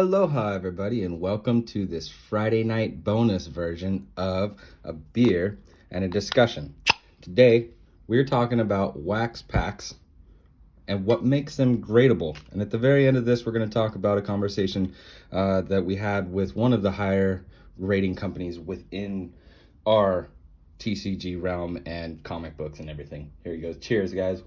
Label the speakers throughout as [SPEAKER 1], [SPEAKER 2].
[SPEAKER 1] Aloha, everybody, and welcome to this Friday night bonus version of a beer and a discussion. Today, we're talking about wax packs and what makes them gradable. And at the very end of this, we're going to talk about a conversation that we had with one of the higher grading companies within our TCG realm and comic books and everything. Here he goes. Cheers, guys.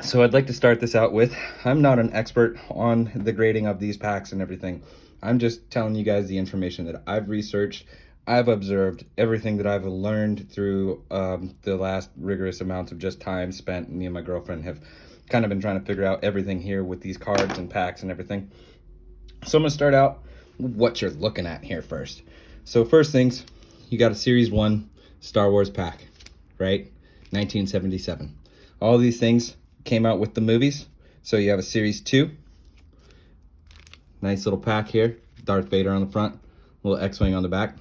[SPEAKER 1] So I'd like to start this out with, I'm not an expert on the grading of these packs and everything. I'm just telling you guys the information that I've researched, I've observed, everything that I've learned through the last rigorous amounts of just time spent. Me and my girlfriend have kind of been trying to figure out everything here with these cards and packs and everything. So I'm going to start out what you're looking at here first. So first things, you got a Series 1 Star Wars pack, right? 1977. All these things came out with the movies. So you have a Series 2. Nice little pack here. Darth Vader on the front. Little X-Wing on the back.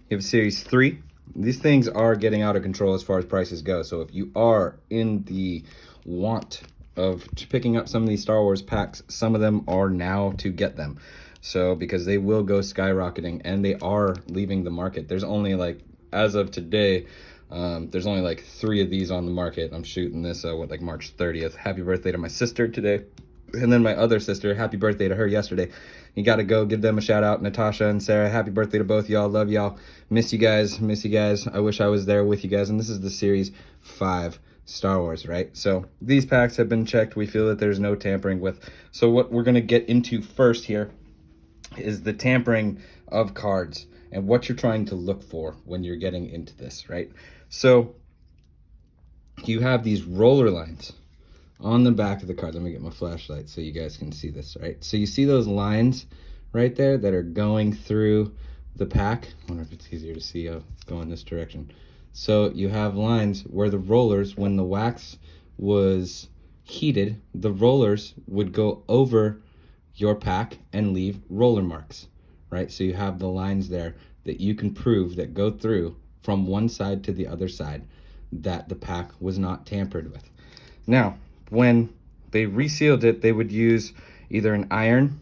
[SPEAKER 1] You have a Series 3. These things are getting out of control as far as prices go. So if you are in the want of picking up some of these Star Wars packs, some of them are now to get them. So because they will go skyrocketing and they are leaving the market. There's only as of today, there's only 3 of these on the market. I'm shooting this March 30th. Happy birthday to my sister today. And then my other sister, happy birthday to her yesterday. You got to go give them a shout out. Natasha and Sarah, happy birthday to both y'all. Love y'all. Miss you guys. I wish I was there with you guys. And this is the Series 5 Star Wars, right? So these packs have been checked. We feel that there's no tampering with. So what we're going to get into first here is the tampering of cards and what you're trying to look for when you're getting into this, right? So you have these roller lines on the back of the card. Let me get my flashlight so you guys can see this, right? So you see those lines right there that are going through the pack. I wonder if it's easier to see going this direction. So you have lines where the rollers, when the wax was heated, the rollers would go over your pack and leave roller marks, right? So you have the lines there that you can prove that go through from one side to the other side that the pack was not tampered with. Now, when they resealed it, they would use either an iron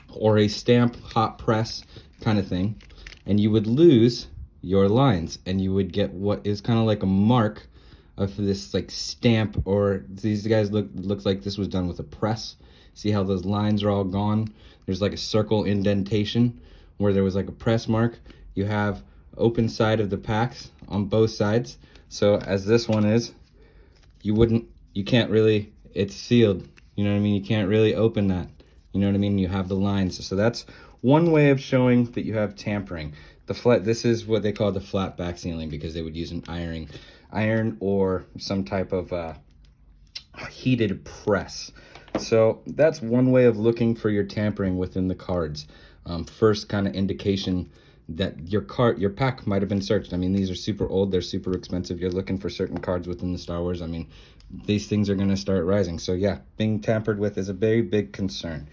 [SPEAKER 1] or a stamp hot press kind of thing, and you would lose your lines and you would get what is kind of like a mark of this stamp, or these guys looks like this was done with a press. See how those lines are all gone? There's a circle indentation where there was a press mark. You have open side of the packs on both sides. So as this one is, you can't really, it's sealed. You know what I mean? You can't really open that. You know what I mean? You have the lines. So that's one way of showing that you have tampering. This is what they call the flat back sealing, because they would use an iron or some type of heated press. So that's one way of looking for your tampering within the cards. First kind of indication that your pack might have been searched. I mean, these are super old, they're super expensive. You're looking for certain cards within the Star Wars. I mean, these things are going to start rising. So yeah, being tampered with is a very big concern.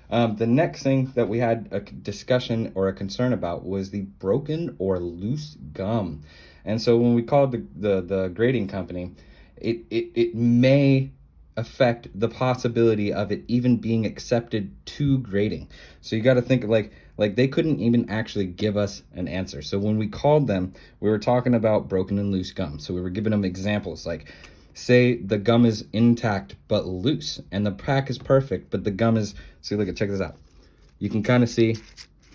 [SPEAKER 1] The next thing that we had a discussion or a concern about was the broken or loose gum. And so when we called the grading company, it may affect the possibility of it even being accepted to grading. So you got to think like they couldn't even actually give us an answer. So when we called them, we were talking about broken and loose gum. So we were giving them examples say the gum is intact but loose, and the pack is perfect, but the gum is, so check this out. You can kind of see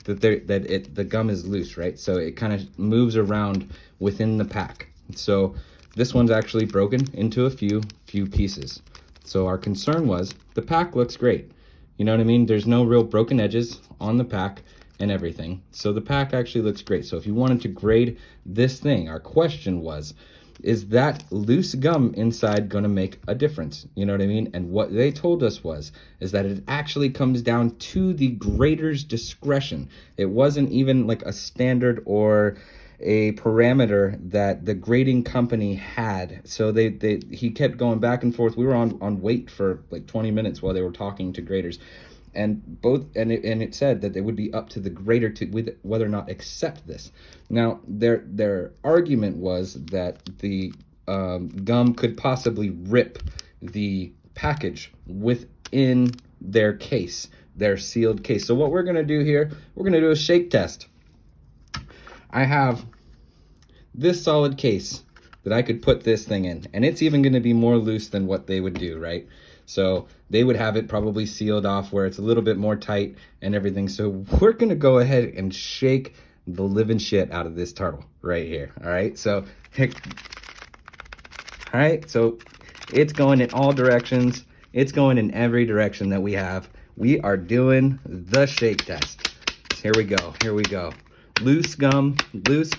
[SPEAKER 1] that the gum is loose, right? So it kind of moves around within the pack. So this one's actually broken into a few pieces. So our concern was the pack looks great. You know what I mean? There's no real broken edges on the pack and everything. So the pack actually looks great. So if you wanted to grade this thing, our question was, is that loose gum inside going to make a difference? You know what I mean? And what they told us is that it actually comes down to the grader's discretion. It wasn't even a standard or a parameter that the grading company had. So he kept going back and forth. We were on wait for 20 minutes while they were talking to graders. And it said that it would be up to the grader to whether or not accept this. Now their argument was that the gum could possibly rip the package within their case, their sealed case. So what we're gonna do here, we're gonna do a shake test. I have this solid case that I could put this thing in, and it's even gonna be more loose than what they would do, right? So they would have it probably sealed off where it's a little bit more tight and everything. So we're gonna go ahead and shake the living shit out of this turtle right here. All right, so it's going in all directions. It's going in every direction that we have. We are doing the shake test. Here we go. Here we go. Loose gum, loose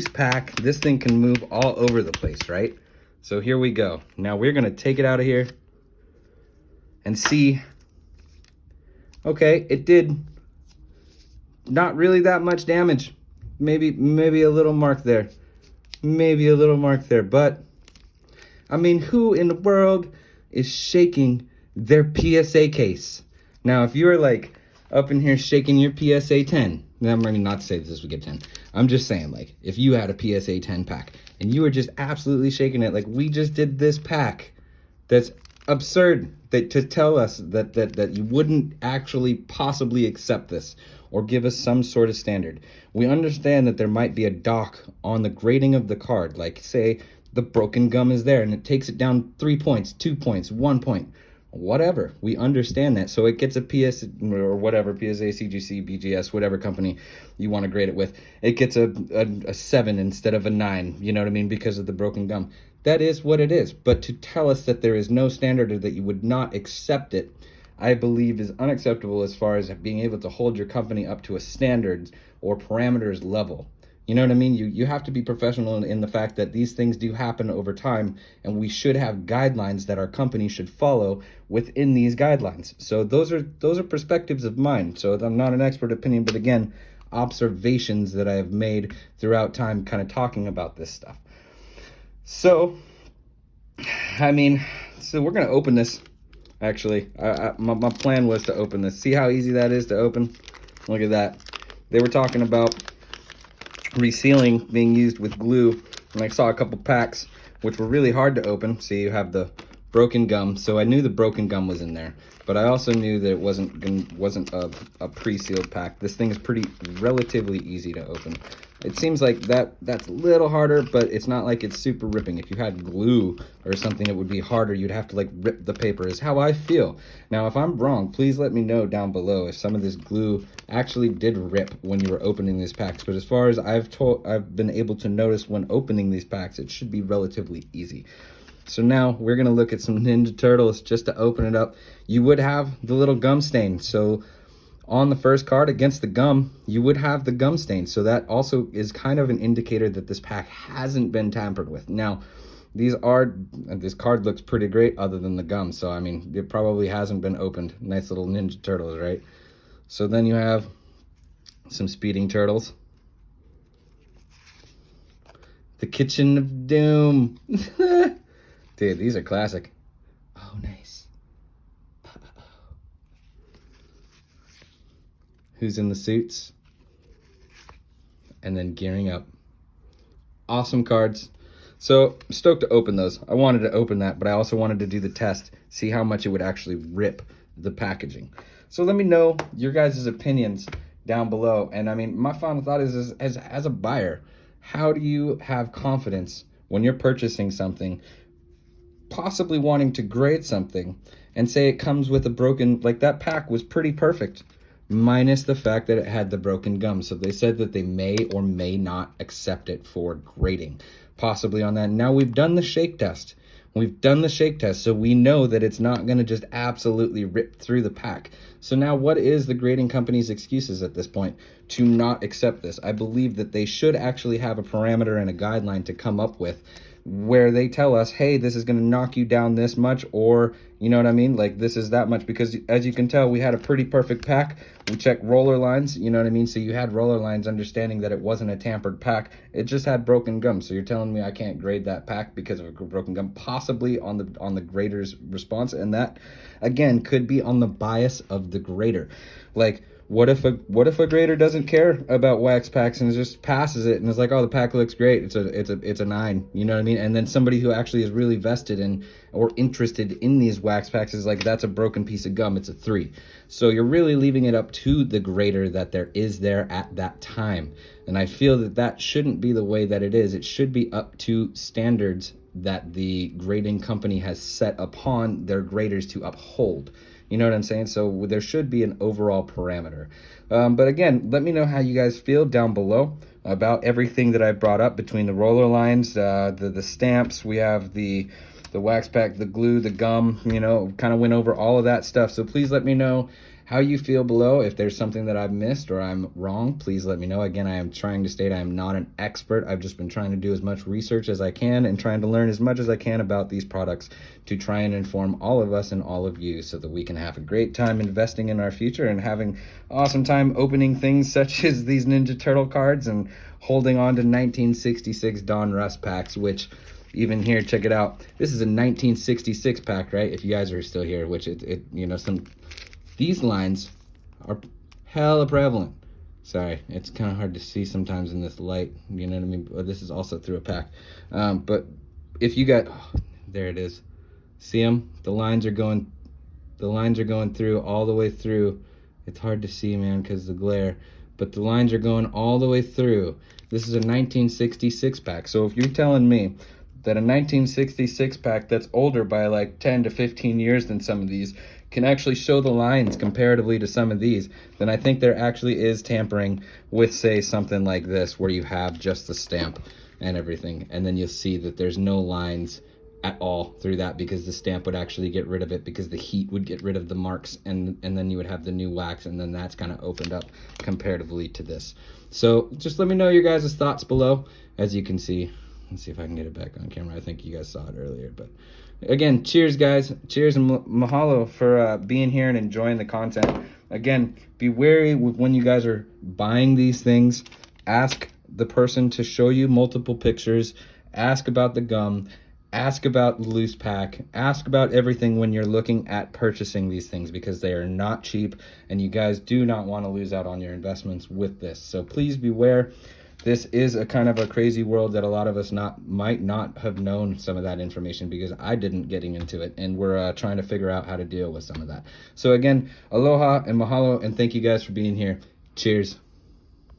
[SPEAKER 1] pack. This thing can move all over the place, right? So here we go. Now we're gonna take it out of here and see. Okay, it did not really that much damage. Maybe a little mark there. Maybe a little mark there, but I mean, who in the world is shaking their PSA case? Now, if you're like up in here shaking your PSA 10, I'm not to say this would get 10. I'm just saying, like, if you had a PSA 10 pack and you were just absolutely shaking it, like we just did this pack, that's absurd that to tell us that you wouldn't actually possibly accept this or give us some sort of standard. We understand that there might be a dock on the grading of the card, like say the broken gum is there and it takes it down 3 points, 2 points, 1 point, whatever. We understand that. So it gets a PS or whatever, PSA, CGC, BGS, whatever company you want to grade it with. It gets a 7 instead of a 9, you know what I mean, because of the broken gum. That is what it is. But to tell us that there is no standard or that you would not accept it, I believe is unacceptable as far as being able to hold your company up to a standards or parameters level. You know what I mean? You have to be professional in the fact that these things do happen over time, and we should have guidelines that our company should follow within these guidelines. So those are perspectives of mine. So I'm not an expert opinion, but again, observations that I have made throughout time kind of talking about this stuff. So, I mean, so we're going to open this. Actually, my plan was to open this. See how easy that is to open? Look at that. They were talking about resealing being used with glue, and I saw a couple packs which were really hard to open. See, you have the broken gum, so I knew the broken gum was in there, but I also knew that it wasn't a pre-sealed pack. This thing is pretty relatively easy to open. It seems like that's a little harder, but it's not like it's super ripping. If you had glue or something, it would be harder. You'd have to like rip the paper, is how I feel. Now, if I'm wrong, please let me know down below if some of this glue actually did rip when you were opening these packs. But as far as I've been able to notice when opening these packs, it should be relatively easy. So now we're gonna look at some Ninja Turtles just to open it up. You would have the little gum stain. So on the first card against the gum, you would have the gum stain. So that also is kind of an indicator that this pack hasn't been tampered with. Now, this card looks pretty great other than the gum. So, I mean, it probably hasn't been opened. Nice little Ninja Turtles, right? So then you have some Speeding Turtles. The Kitchen of Doom. Dude, these are classic. Oh, nice. Who's in the suits? And then Gearing Up. Awesome cards. So, I'm stoked to open those. I wanted to open that, but I also wanted to do the test, see how much it would actually rip the packaging. So let me know your guys' opinions down below. And I mean, my final thought is as a buyer, how do you have confidence when you're purchasing something, possibly wanting to grade something, and say it comes with a broken, like that pack was pretty perfect, minus the fact that it had the broken gum. So they said that they may or may not accept it for grading, possibly on that. Now we've done the shake test. We've done the shake test, so we know that it's not going to just absolutely rip through the pack. So now what is the grading company's excuses at this point to not accept this? I believe that they should actually have a parameter and a guideline to come up with where they tell us, hey, this is going to knock you down this much, or, you know what I mean? Like, this is that much, because as you can tell, we had a pretty perfect pack. We checked roller lines, you know what I mean? So you had roller lines, understanding that it wasn't a tampered pack. It just had broken gum. So you're telling me I can't grade that pack because of a broken gum, possibly on the grader's response. And that, again, could be on the bias of the grader. Like, What if a grader doesn't care about wax packs and just passes it and is like, oh, the pack looks great. It's a 9. You know what I mean? And then somebody who actually is really vested in or interested in these wax packs is like, that's a broken piece of gum. It's a 3. So you're really leaving it up to the grader that there is there at that time. And I feel that that shouldn't be the way that it is. It should be up to standards that the grading company has set upon their graders to uphold. You know what I'm saying? So there should be an overall parameter. But again, let me know how you guys feel down below about everything that I brought up between the roller lines, the stamps. We have the wax pack, the glue, the gum, you know, kind of went over all of that stuff. So please let me know how you feel below. If there's something that I've missed or I'm wrong, please let me know. Again, I am trying to state I am not an expert. I've just been trying to do as much research as I can and trying to learn as much as I can about these products to try and inform all of us and all of you so that we can have a great time investing in our future and having awesome time opening things such as these Ninja Turtle cards and holding on to 1966 Donruss packs, which even here, check it out. This is a 1966 pack, right? If you guys are still here, which you know, these lines are hella prevalent. Sorry, it's kind of hard to see sometimes in this light, you know what I mean? But this is also through a pack. But if you got, oh, there it is. See them? The lines are going through all the way through. It's hard to see, man, because the glare. But the lines are going all the way through. This is a 1966 pack. So if you're telling me that a 1966 pack that's older by like 10 to 15 years than some of these can actually show the lines comparatively to some of these, then I think there actually is tampering with, say, something like this where you have just the stamp and everything, and then you'll see that there's no lines at all through that because the stamp would actually get rid of it because the heat would get rid of the marks, and then you would have the new wax, and then that's kind of opened up comparatively to this. So just let me know your guys' thoughts below. As you can see, let's see if I can get it back on camera. I think you guys saw it earlier, but again, cheers, guys. Cheers and mahalo for being here and enjoying the content. Again, be wary when you guys are buying these things. Ask the person to show you multiple pictures. Ask about the gum. Ask about the loose pack. Ask about everything when you're looking at purchasing these things because they are not cheap and you guys do not want to lose out on your investments with this. So please beware. This is a kind of a crazy world that a lot of us might not have known some of that information because I didn't getting into it, and we're trying to figure out how to deal with some of that. So again, aloha and mahalo, and thank you guys for being here. Cheers.